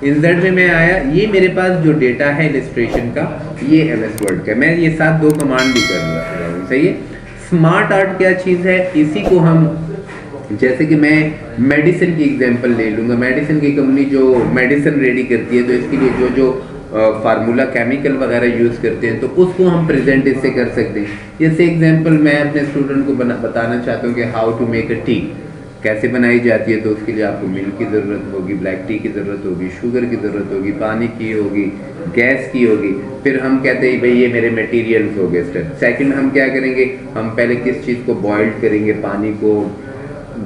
Insert में मैं आया, ये मेरे पास जो डेटा है इलस्ट्रेशन का, ये MS वर्ड का, मैं ये साथ दो कमांड भी कर रहा हूँ, सही है। स्मार्ट आर्ट क्या चीज़ है, इसी को हम, जैसे कि मैं मेडिसिन की एग्जांपल ले लूँगा, मेडिसिन की कंपनी जो मेडिसिन रेडी करती है, तो इसके लिए जो जो फार्मूला केमिकल वगैरह यूज़ करते हैं, तो उसको हम प्रेजेंट इससे कर सकते हैं। जैसे एग्जांपल मैं अपने स्टूडेंट को बताना चाहता हूँ कि how to make a tea, कैसे बनाई जाती है, तो उसके लिए आपको मिल्क की ज़रूरत होगी, ब्लैक टी की ज़रूरत होगी, शुगर की ज़रूरत होगी, पानी की होगी, गैस की होगी। फिर हम कहते हैं भाई ये मेरे मटेरियल्स हो गए। स्टेप सेकंड हम क्या करेंगे, हम पहले किस चीज़ को बॉइल्ड करेंगे, पानी को,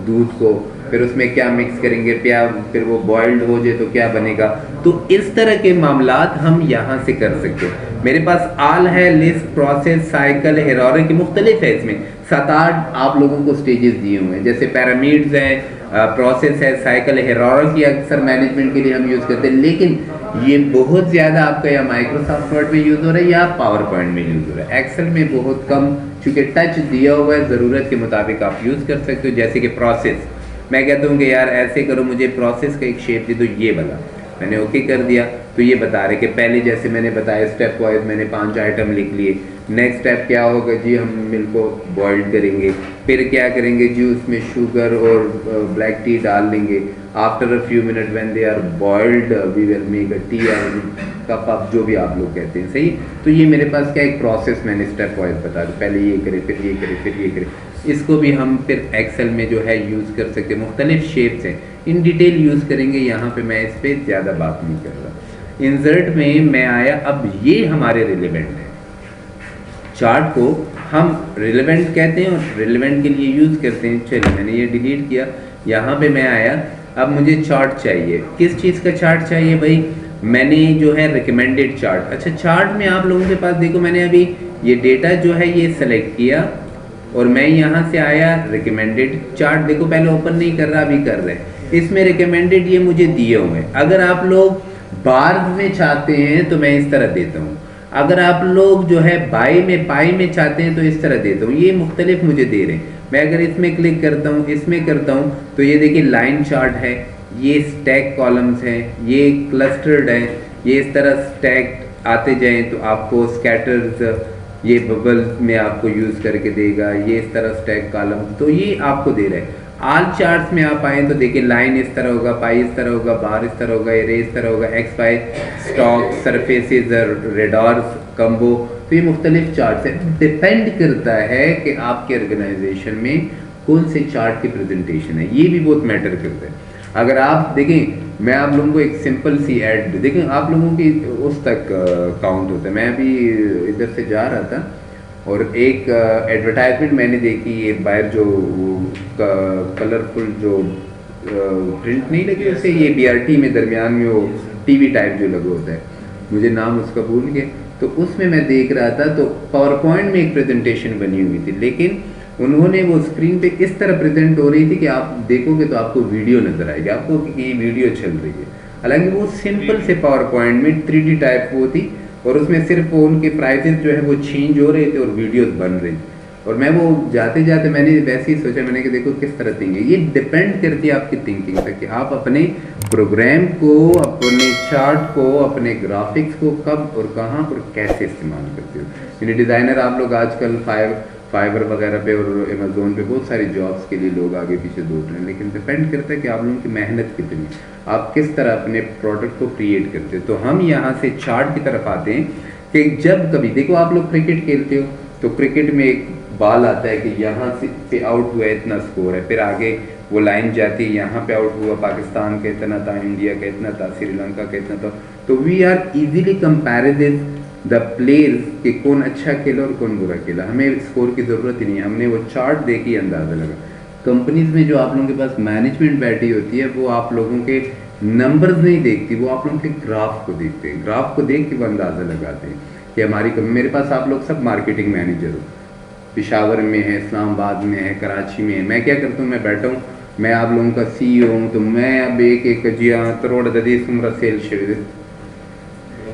दूध को, फिर उसमें क्या मिक्स करेंगे, फिर वो बॉइल्ड हो जाए तो क्या बनेगा। तो इस तरह के मामलात हम यहाँ से कर सकते हैं। मेरे पास आल है, लिस्ट, प्रोसेस, साइकिल, हेरारिकी मुख्तलिफ है, इसमें 7-8 आप लोगों को स्टेजेस दिए हुए हैं। जैसे पैरामीड्स हैं, प्रोसेस है, साइकिल, हेरारिकी अक्सर मैनेजमेंट के लिए हम यूज़ करते हैं, लेकिन ये बहुत ज़्यादा आपका या माइक्रोसॉफ्ट वर्ड में यूज़ हो रहा है या पावर पॉइंट में यूज़ हो रहा है, एक्सेल में बहुत कम, चूँकि टच दिया हुआ है, ज़रूरत के मुताबिक आप यूज़ कर सकते हो। जैसे कि प्रोसेस, मैं कहता हूँ कि यार ऐसे करो, मुझे प्रोसेस का एक शेप दे दो, ये वाला, मैंने ओके कर दिया, तो ये बता रहे कि पहले जैसे मैंने बताया स्टेप वाइज मैंने 5 आइटम लिख लिए। नेक्स्ट स्टेप क्या होगा जी, हम मिल्क को बॉइल्ड करेंगे, फिर क्या करेंगे जी, उसमें शुगर और ब्लैक टी डाल लेंगे। After a few minute when they are boiled we will make a tea cup up, जो भी आप लोग कहते हैं, सही। तो ये मेरे पास क्या एक प्रोसेस मैंने स्टेप वाइज बता दी, पहले ये करे, फिर ये करे, फिर ये करे। इसको भी हम फिर एक्सेल में जो है यूज़ कर सकते हैं। मुख्तलिफ शेप्स हैं, इन डिटेल यूज़ करेंगे, यहाँ पे मैं इस पर ज़्यादा बात नहीं कर रहा। इंसर्ट में मैं आया, अब ये हमारे रिलेवेंट है, चार्ट को हम रिलेवेंट कहते हैं और रिलेवेंट के लिए यूज़ करते हैं। चलिए मैंने ये डिलीट किया, यहाँ पे मैं आया, अब मुझे चार्ट चाहिए। किस चीज़ का चार्ट चाहिए भाई, मैंने जो है रिकमेंडेड चार्ट। अच्छा, चार्ट में आप लोगों के पास देखो, मैंने अभी ये डेटा जो है ये सेलेक्ट किया और मैं यहाँ से आया रिकमेंडेड चार्ट, देखो पहले ओपन नहीं कर रहा, अभी कर रहे हैं। इसमें रिकमेंडेड ये मुझे दिए हुए हैं। अगर आप लोग बार में चाहते हैं तो मैं इस तरह देता हूँ, अगर आप लोग जो है बाई में, पाई में चाहते हैं तो इस तरह देता हूँ। ये मुख्तलिफ मुझे दे रहे हैं। मैं अगर इसमें क्लिक करता हूँ, इसमें करता हूँ, तो ये देखिए लाइन चार्ट है, ये स्टैक कॉलम्स हैं, ये क्लस्टर्ड हैं, ये इस तरह स्टैक आते जाएं तो आपको स्कैटर्स, ये बबल में आपको यूज़ करके देगा, ये इस तरह स्टैक कॉलम, तो ये आपको दे रहे हैं। आल चार्ट्स में आप आए तो देखिए लाइन इस तरह होगा, पाई इस तरह होगा, बार इस तरह होगा, एरे इस तरह होगा, X Y, stock, surfaces, radars, combo. तो ये मुख्तलिफ चार्ट्स हैं। डिपेंड करता है कि आपके ऑर्गेनाइजेशन में कौन से चार्ट की प्रेजेंटेशन है, ये भी बहुत मैटर करता है। अगर आप देखें, मैं आप लोगों को एक सिंपल सी ऐड देखें, आप लोगों की उस तक काउंट होता है। मैं अभी इधर से जा रहा था और एक एडवर्टाइजमेंट मैंने देखी, ये बाहर जो कलरफुल जो प्रिंट नहीं लगे उससे, ये BRT में दरमियान में वो टीवी टाइप जो लगा होता है, मुझे नाम उसका भूल गया, तो उसमें मैं देख रहा था, तो पावर पॉइंट में एक प्रेजेंटेशन बनी हुई थी, लेकिन उन्होंने वो स्क्रीन पे इस तरह प्रेजेंट हो रही थी कि आप देखोगे तो आपको वीडियो नजर आएगी, आपको कि ये वीडियो चल रही है। हालांकि वो सिंपल से पावर पॉइंट में 3D टाइप वो थी और उसमें सिर्फ वो उनके प्राइजेस जो है वो चेंज हो रहे थे और वीडियोस बन रही थी। और मैं वो जाते जाते मैंने वैसे ही सोचा, मैंने कि देखो किस तरह थिंकिंग, ये डिपेंड करती है आपकी थिंकिंग पे कि आप अपने प्रोग्राम को, अपने चार्ट को, अपने ग्राफिक्स को कब और कहाँ और कैसे इस्तेमाल करते हो। यानी डिज़ाइनर आप लोग आजकल फाइवर वगैरह पे और अमेज़ोन पे बहुत सारी जॉब्स के लिए लोग आगे पीछे दौड़ रहे हैं, लेकिन डिपेंड करता है कि आप लोगों की मेहनत कितनी, आप किस तरह अपने प्रोडक्ट को क्रिएट करते हो। तो हम यहाँ से चार्ट की तरफ आते हैं कि जब कभी देखो आप लोग क्रिकेट खेलते हो तो क्रिकेट में एक बॉल आता है कि यहाँ से पे आउट हुआ इतना स्कोर है, फिर आगे वो लाइन जाती है, यहाँ पे आउट हुआ, पाकिस्तान का इतना था, इंडिया का इतना था, श्रीलंका का इतना था। तो we are easily comparative the players कि कौन अच्छा खेला और कौन बुरा खेला, हमें स्कोर की ज़रूरत ही नहीं है, हमने वो चार्ट देख ही अंदाज़ा लगा। कंपनीज में जो आप लोगों के पास मैनेजमेंट बैठी होती है वो आप लोगों के नंबर्स नहीं देखती, वो आप लोगों के ग्राफ को देखते हैं, ग्राफ को देख के वो अंदाज़ा लगाते हैं कि हमारी मेरे पास आप लोग सब मार्केटिंग मैनेजर हो, पेशावर में है, इस्लामाबाद में है, कराची में है। मैं क्या करता हूँ, मैं बैठा हूँ, मैं आप लोगों का CEO हूँ, तो मैं अब एक जी हाँ करोड़ ददीस उम्र सेल शेयर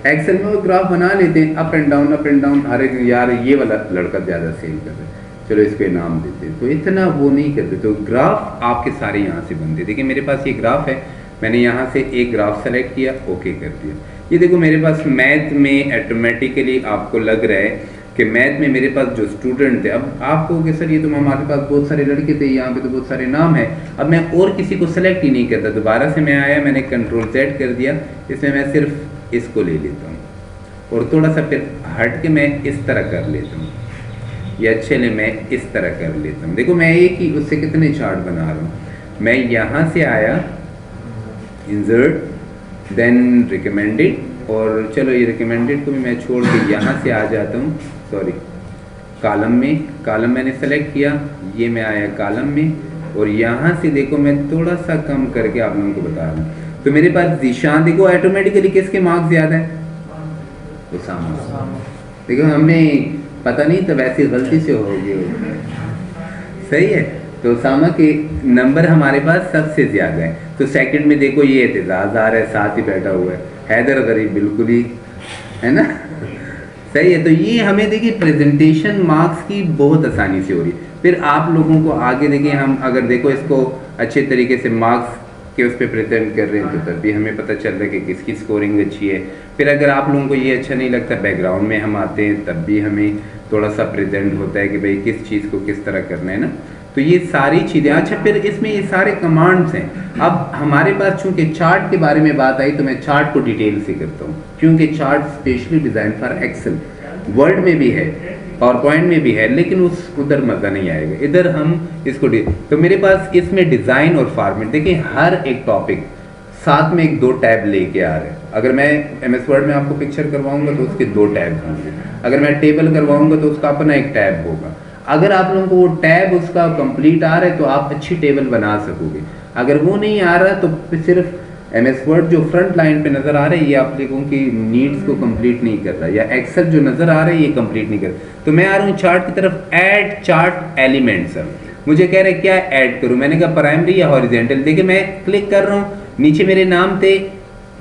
एक्सेल में वो ग्राफ बना लेते हैं, अप एंड डाउन, हर एक यार ये वाला लड़का ज़्यादा सेल कर रहा है, चलो इसको इनाम देते हैं। तो इतना वो नहीं करते, तो ग्राफ आपके सारे यहाँ से बनते हैं। देखिए मेरे पास ये ग्राफ है, मैंने यहाँ से एक ग्राफ सेलेक्ट किया, ओके कर दिया। ये देखो मेरे पास मैथ में ऑटोमेटिकली आपको लग रहा है कि मैथ में मेरे पास जो स्टूडेंट थे, अब आप कहोगे सर ये तो हमारे पास बहुत सारे लड़के थे, यहाँ पे तो बहुत सारे नाम है, अब मैं और किसी को सेलेक्ट ही नहीं करता। दोबारा से मैं आया, मैंने कंट्रोल Z कर दिया, इसमें मैं सिर्फ इसको ले लेता हूँ और थोड़ा सा फिर हट के मैं इस तरह कर लेता हूँ, या चले मैं इस तरह कर लेता हूँ। देखो मैं एक ही उससे कितने चार्ट बना रहा हूँ। मैं यहाँ से आया, इंसर्ट, देन रिकमेंडेड, और चलो ये रिकमेंडेड को भी मैं छोड़ के यहाँ से आ जाता हूँ, सॉरी कॉलम में, कॉलम मैंने सेलेक्ट किया, ये मैं आया कॉलम में, और यहाँ से देखो मैं थोड़ा सा कम करके आप लोगों को बता रहा हूँ। तो मेरे पास जीशान, देखो ऑटोमेटिकली किसके मार्क्स ज़्यादा है, उसामा। देखो हमें पता नहीं तो वैसे गलती से हो गई, सही है। तो उसामा के नंबर हमारे पास सबसे ज़्यादा है। तो सेकंड में देखो ये एतजाज़ आ रहा है, साथ ही बैठा हुआ है हैदर गरीब, बिल्कुल ही है ना, सही है। तो ये हमें देखिए प्रेजेंटेशन मार्क्स की बहुत आसानी से हो रही है। फिर आप लोगों को आगे देखिए, हम अगर देखो इसको अच्छे तरीके से मार्क्स के उस पर प्रेजेंट कर रहे हैं तो तब भी हमें पता चल रहा है कि किसकी स्कोरिंग अच्छी है। फिर अगर आप लोगों को ये अच्छा नहीं लगता, बैकग्राउंड में हम आते हैं, तब भी हमें थोड़ा सा प्रेजेंट होता है कि भाई किस चीज़ को किस तरह करना है ना। तो ये सारी चीज़ें, अच्छा फिर इसमें ये सारे कमांड्स हैं। अब हमारे पास चूंकि चार्ट के बारे में बात आई तो मैं चार्ट को डिटेल से करता हूँ, क्योंकि chart specially design for Excel, Word में भी है, पावर पॉइंट में भी है, लेकिन उधर मज़ा नहीं आएगा, इधर हम इसको तो मेरे पास इसमें डिज़ाइन और फॉर्मेट, देखिए हर एक टॉपिक साथ में एक 2 टैब लेके आ रहे हैं। अगर मैं MS वर्ड में आपको पिक्चर करवाऊंगा तो उसके 2 टैब होंगे, अगर मैं टेबल करवाऊंगा तो उसका अपना एक टैब होगा। अगर आप लोगों को वो टैब उसका कंप्लीट आ रहा है तो आप अच्छी टेबल बना सकोगे। अगर वो नहीं आ रहा तो सिर्फ MS वर्ड जो फ्रंट लाइन पे नज़र आ रहा है ये आप लोगों की नीड्स को कंप्लीट नहीं कर रहा, या एक्सेल जो नज़र आ रहा है ये कंप्लीट नहीं कर रहा। तो मैं आ रहा हूँ चार्ट की तरफ, ऐड चार्ट एलिमेंट्स। मुझे कह रहे हैं क्या ऐड करूँ, मैंने कहा प्राइमरी या हॉरिजेंटल। देखिए मैं क्लिक कर रहा हूँ, नीचे मेरे नाम थे,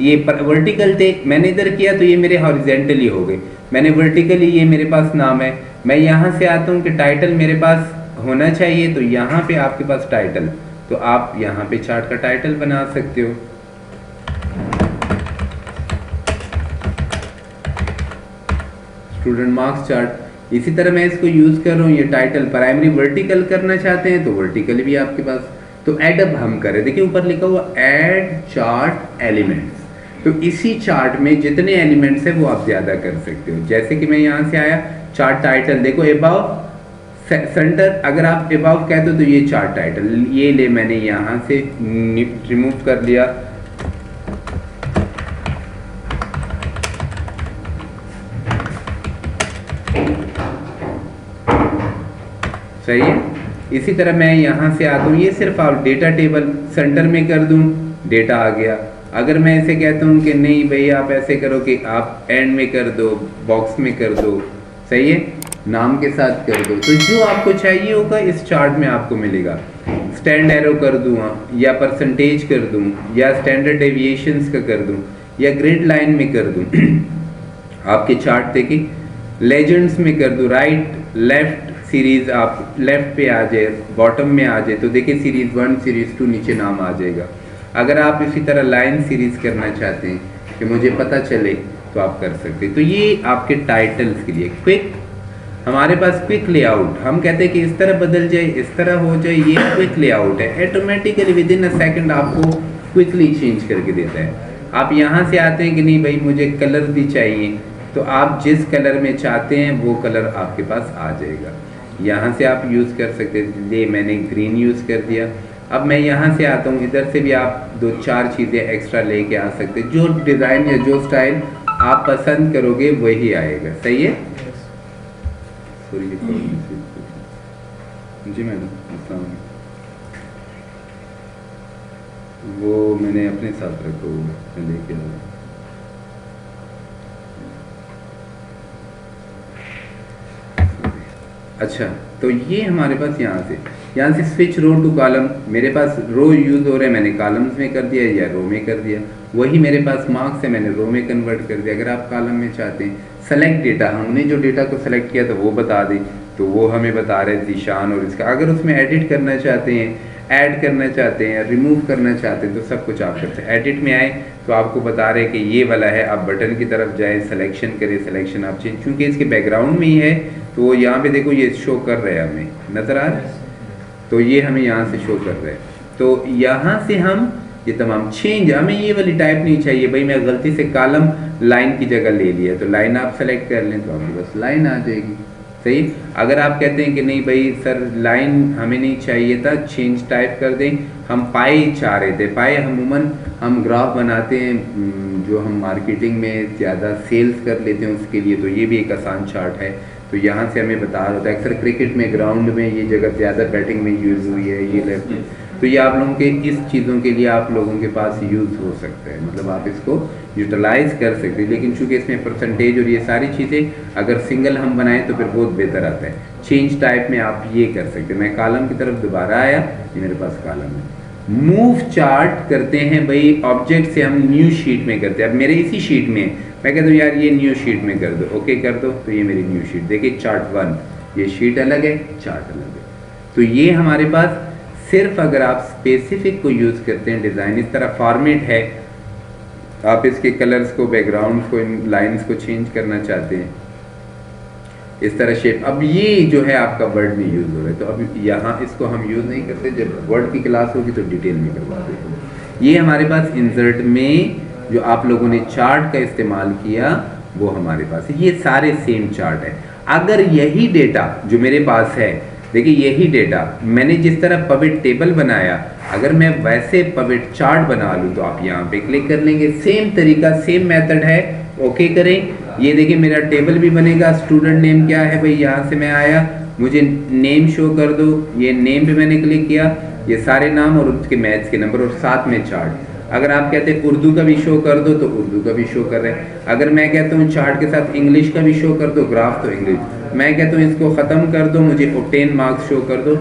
ये वर्टिकल थे, मैंने इधर किया तो ये मेरे हॉरिजेंटली हो गए, मैंने वर्टिकली, ये मेरे पास नाम है। मैं यहाँ से आता हूँ कि टाइटल मेरे पास होना चाहिए, तो यहाँ पे आपके पास टाइटल, तो आप यहाँ पे चार्ट का टाइटल बना सकते हो। स्टूडेंट मार्क्स चार्ट, इसी तरह मैं इसको यूज़ कर रहा हूँ। ये टाइटल प्राइमरी वर्टिकल करना चाहते हैं तो वर्टिकल भी आपके पास। तो एडअप हम करें, देखिए ऊपर लिखा हुआ ऐड चार्ट एलिमेंट्स, तो इसी चार्ट में जितने एलिमेंट्स है वो आप ज़्यादा कर सकते हो। जैसे कि मैं यहाँ से आया, चार्ट टाइटल देखो अबाव सेंटर, अगर आप अबाव कहते हो तो ये चार्ट टाइटल, ये ले मैंने यहाँ से रिमूव कर लिया। सही है। इसी तरह मैं यहाँ से आता हूँ, ये सिर्फ आप डेटा टेबल सेंटर में कर दूँ, डेटा आ गया। अगर मैं ऐसे कहता हूँ कि नहीं भाई आप ऐसे करो कि आप एंड में कर दो, बॉक्स में कर दो, सही है, नाम के साथ कर दो, तो जो आपको चाहिए होगा इस चार्ट में आपको मिलेगा। स्टैंड एरो कर दूँ, या परसेंटेज कर दूँ, या स्टैंडर्ड डेविएशंस का कर दूँ, या ग्रिड लाइन में कर दूँ। आपके चार्ट देखिए, लेजेंड्स में कर दूँ, राइट लेफ्ट सीरीज, आप लेफ्ट पे आ जाए, बॉटम में आ जाए तो देखिए सीरीज 1 सीरीज 2 नीचे नाम आ जाएगा। अगर आप इसी तरह लाइन सीरीज करना चाहते हैं कि मुझे पता चले तो आप कर सकते हैं। तो ये आपके टाइटल्स के लिए क्विक, हमारे पास क्विक लेआउट, हम कहते हैं कि इस तरह बदल जाए, इस तरह हो जाए, ये क्विक लेआउट है। Automatically with in a second आपको क्विकली चेंज करके देता है। आप यहाँ से आते हैं कि नहीं भाई मुझे कलर भी चाहिए, तो आप जिस कलर में चाहते हैं वो कलर आपके पास आ जाएगा, यहाँ से आप यूज़ कर सकते हैं। ये मैंने ग्रीन यूज़ कर दिया। अब मैं यहाँ से आता हूँ, इधर से भी आप 2-4 चीज़ें एक्स्ट्रा लेके आ सकते हैं। जो डिज़ाइन या जो स्टाइल आप पसंद करोगे वही आएगा, सही है। जी मैडम, अस्सलाम, वो मैंने अपने साथ रखा हुआ, मैं लेके आया। अच्छा, तो ये हमारे पास यहाँ से स्विच रो टू कॉलम, मेरे पास रो यूज़ हो रहा है, मैंने कॉलम्स में कर दिया या रो में कर दिया। वही मेरे पास मार्क्स है, मैंने रो में कन्वर्ट कर दिया। अगर आप कॉलम में चाहते हैं, सेलेक्ट डेटा, हमने जो डेटा को सेलेक्ट किया था वो बता दें, तो वो हमें बता रहे हैं जीशान और इसका। अगर उसमें एडिट करना चाहते हैं, ऐड करना चाहते हैं, रिमूव करना चाहते हैं, तो सब कुछ आप करते हैं। एडिट में आए तो आपको बता रहे हैं कि ये वाला है, आप बटन की तरफ जाएं, सिलेक्शन करें, सिलेक्शन आप चेंज, क्योंकि इसके बैकग्राउंड में ही है तो यहाँ पे देखो ये शो कर रहे हैं, हमें नज़र आ रहा है, तो ये हमें यहाँ से शो कर रहे हैं। तो यहाँ से हम ये तमाम चेंज, हमें ये वाली टाइप नहीं चाहिए भाई, मैं गलती से कॉलम लाइन की जगह ले लिया, तो लाइन आप सेलेक्ट कर लें तो आपके बस लाइन आ जाएगी। सही। अगर आप कहते हैं कि नहीं भाई सर लाइन हमें नहीं चाहिए था, चेंज टाइप कर दें, हम पाई चाह रहे थे, पाई अमूमन हम ग्राफ बनाते हैं जो हम मार्केटिंग में ज़्यादा सेल्स कर लेते हैं उसके लिए, तो ये भी एक आसान चार्ट है। तो यहाँ से हमें बता रहा होता है, अक्सर क्रिकेट में ग्राउंड में ये जगह ज़्यादा बैटिंग में यूज़ हुई है, ये लेफ्ट में, तो ये आप लोगों के इस चीज़ों के लिए आप लोगों के पास यूज़ हो सकता है, मतलब आप इसको यूटिलाइज कर सकते हैं। लेकिन चूंकि इसमें परसेंटेज और ये सारी चीज़ें अगर सिंगल हम बनाएं तो फिर बहुत बेहतर आता है। चेंज टाइप में आप ये कर सकते हैं। मैं कॉलम की तरफ दोबारा आया, ये मेरे पास कॉलम है। मूव चार्ट करते हैं भाई, ऑब्जेक्ट से हम न्यू शीट में करते हैं। अब मेरे इसी शीट में मैं कहता हूँ यार ये न्यू शीट में कर दो, ओके कर दो, तो ये मेरी न्यू शीट, देखिए चार्ट 1, ये शीट अलग है, चार्ट अलग है। तो ये हमारे पास सिर्फ अगर आप स्पेसिफिक को यूज़ करते हैं, डिज़ाइन इस तरह फॉर्मेट है, आप इसके कलर्स को, बैकग्राउंड को, इन लाइंस को चेंज करना चाहते हैं, इस तरह शेप। अब ये जो है आपका वर्ड में यूज़ हो रहा है, तो अब यहाँ इसको हम यूज़ नहीं करते, जब वर्ड की क्लास होगी तो डिटेल में करवाते हैं। ये हमारे पास इंसर्ट में जो आप लोगों ने चार्ट का इस्तेमाल किया वो हमारे पास है, ये सारे सेम चार्ट है। अगर यही डेटा जो मेरे पास है, देखिए यही डेटा मैंने जिस तरह पविट टेबल बनाया, अगर मैं वैसे पविट चार्ट बना लूँ तो आप यहाँ पे क्लिक कर लेंगे, सेम तरीका, सेम मेथड है, ओके करें। ये देखिए मेरा टेबल भी बनेगा। स्टूडेंट नेम क्या है भाई, यहाँ से मैं आया, मुझे नेम शो कर दो, ये नेम पे मैंने क्लिक किया, ये सारे नाम और उसके मैथ्स के नंबर और साथ में चार्ट। अगर आप कहते हैं उर्दू का भी शो कर दो तो उर्दू का भी शो कर रहे हैं। अगर मैं कहता हूँ चार्ट के साथ इंग्लिश का भी शो कर दो, ग्राफ तो इंग्लिश, मैं कहता हूँ इसको ख़त्म कर दो, मुझे ऑब्टेन मार्क्स शो कर दो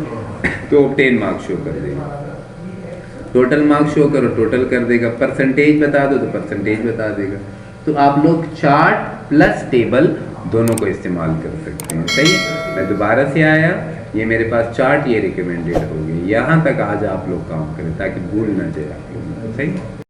तो ऑब्टेन मार्क्स शो कर देगा। टोटल मार्क्स शो करो, टोटल कर देगा। परसेंटेज बता दो तो परसेंटेज बता देगा। तो आप लोग चार्ट प्लस टेबल दोनों को इस्तेमाल कर सकते हैं। सही है। मैं दोबारा से आया, ये मेरे पास चार्ट, ये रिकमेंडेड हो गई। यहाँ तक आज आप लोग काम करें ताकि भूल ना जाए आप लोग। सही।